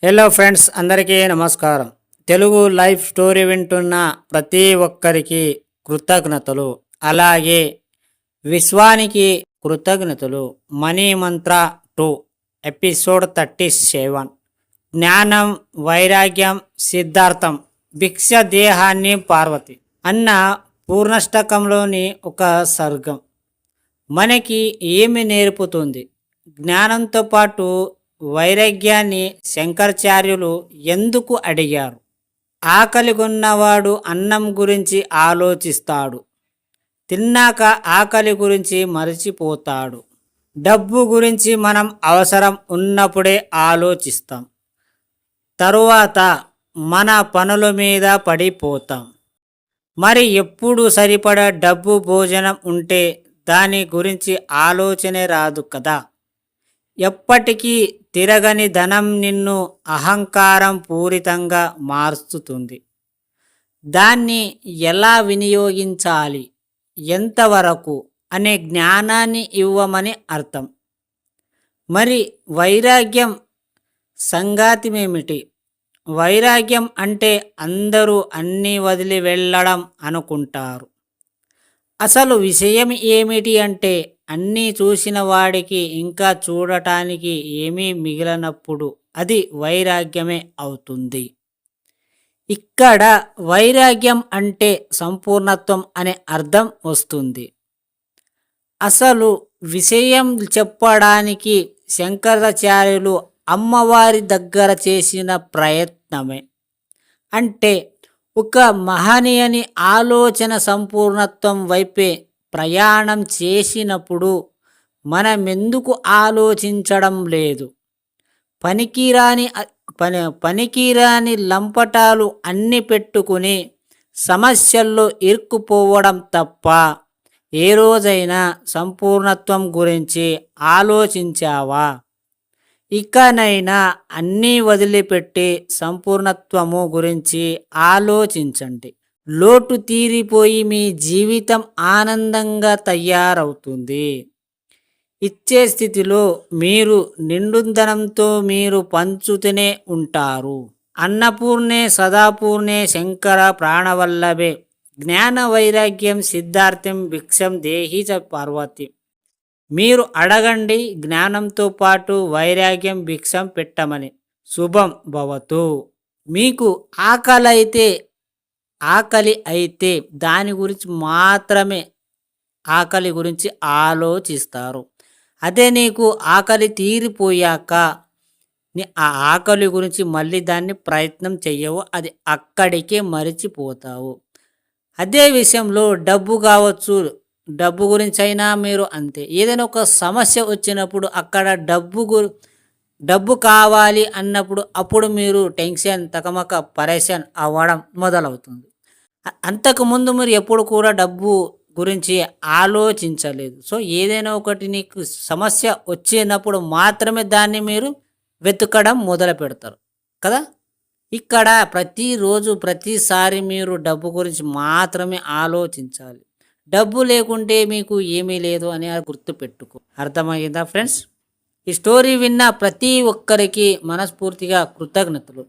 Hello friends, అందరికీ నమస్కారం. Telugu life story వింటున్న ప్రతి ఒక్కరికి కృతజ్ఞతలు. అలాగే విశ్వానికి కృతజ్ఞతలు. మనీ మంత్ర 2 ఎపిసోడ్ 37. జ్ఞానం, వైరాగ్యం, సిద్ధార్థం, భిక్ష దేహాన్ని పార్వతి అన్న పూర్ణష్టకంలోని ఒక సర్గం మనకి ఏమి నేర్పుతుంది? జ్ఞానంతో పాటు వైరాగ్యాన్ని శంకరాచార్యులు ఎందుకు అడిగారు? ఆకలిగొన్నవాడు అన్నం గురించి ఆలోచిస్తాడు, తిన్నాక ఆకలి గురించి మరచిపోతాడు. డబ్బు గురించి మనం అవసరం ఉన్నప్పుడే ఆలోచిస్తాం, తరువాత మన పనుల మీద పడిపోతాం. మరి ఎప్పుడు సరిపడా డబ్బు, భోజనం ఉంటే దాని గురించి ఆలోచనే రాదు కదా. ఎప్పటికీ తిరగని ధనం నిన్ను అహంకారం పూరితంగా మార్చుతుంది. దాన్ని ఎలా వినియోగించాలి, ఎంతవరకు అనే జ్ఞానాన్ని ఇవ్వమని అర్థం. మరి వైరాగ్యం సంగతేమిటి? వైరాగ్యం అంటే అందరూ అన్నీ వదిలి వెళ్ళడం అనుకుంటారు. అసలు విషయం ఏమిటి అంటే, అన్నీ చూసిన వాడికి ఇంకా చూడటానికి ఏమీ మిగిలినప్పుడు అది వైరాగ్యమే అవుతుంది. ఇక్కడ వైరాగ్యం అంటే సంపూర్ణత్వం అనే అర్థం వస్తుంది. అసలు విషయం చెప్పడానికి శంకరాచార్యులు అమ్మవారి దగ్గర చేసిన ప్రయత్నమే. అంటే ఒక మహనీయుని ఆలోచన సంపూర్ణత్వం వైపే ప్రయాణం చేసినప్పుడు మనమెందుకు ఆలోచించడం లేదు? పనికిరాని లంపటాలు అన్ని పెట్టుకుని సమస్యల్లో ఇరుక్కుపోవడం తప్ప ఏ రోజైనా సంపూర్ణత్వం గురించి ఆలోచించావా? ఇకనైనా అన్నీ వదిలిపెట్టి సంపూర్ణత్వము గురించి ఆలోచించండి. లోటు తీరిపోయి మీ జీవితం ఆనందంగా తయారవుతుంది. ఇచ్చే స్థితిలో మీరు నిండుదనంతో మీరు పంచుతూనే ఉంటారు. అన్నపూర్ణే సదాపూర్ణే శంకర ప్రాణవల్లభే జ్ఞాన వైరాగ్యం సిద్ధార్థం భిక్షం దేహి చ పార్వతి. మీరు అడగండి, జ్ఞానంతో పాటు వైరాగ్యం భిక్షం పెట్టమని. శుభం భవతు. మీకు ఆకలి అయితే దాని గురించి మాత్రమే ఆకలి గురించి ఆలోచిస్తారు. అదే నీకు ఆకలి తీరిపోయాక ఆ ఆకలి గురించి మళ్ళీ దాన్ని ప్రయత్నం చెయ్యవు, అది అక్కడికే మరిచిపోతావు. అదే విషయంలో డబ్బు కావచ్చు, డబ్బు గురించి అయినా మీరు అంతే. ఏదైనా ఒక సమస్య వచ్చినప్పుడు అక్కడ డబ్బు కావాలి అన్నప్పుడు అప్పుడు మీరు టెన్షన్, తకమక, పరేషాన్ అవ్వడం మొదలవుతుంది. అంతకుముందు మీరు ఎప్పుడు కూడా డబ్బు గురించి ఆలోచించలేదు. సో ఏదైనా ఒకటి నీకు సమస్య వచ్చినప్పుడు మాత్రమే దాన్ని మీరు వెతకడం మొదలు పెడతారు కదా. ఇక్కడ ప్రతిరోజు ప్రతిసారి మీరు డబ్బు గురించి మాత్రమే ఆలోచించాలి. డబ్బు లేకుంటే మీకు ఏమీ లేదు అని గుర్తుపెట్టుకో. అర్థమయ్యిందా ఫ్రెండ్స్? ఈ స్టోరీ విన్న ప్రతి ఒక్కరికి మనస్ఫూర్తిగా కృతజ్ఞతలు.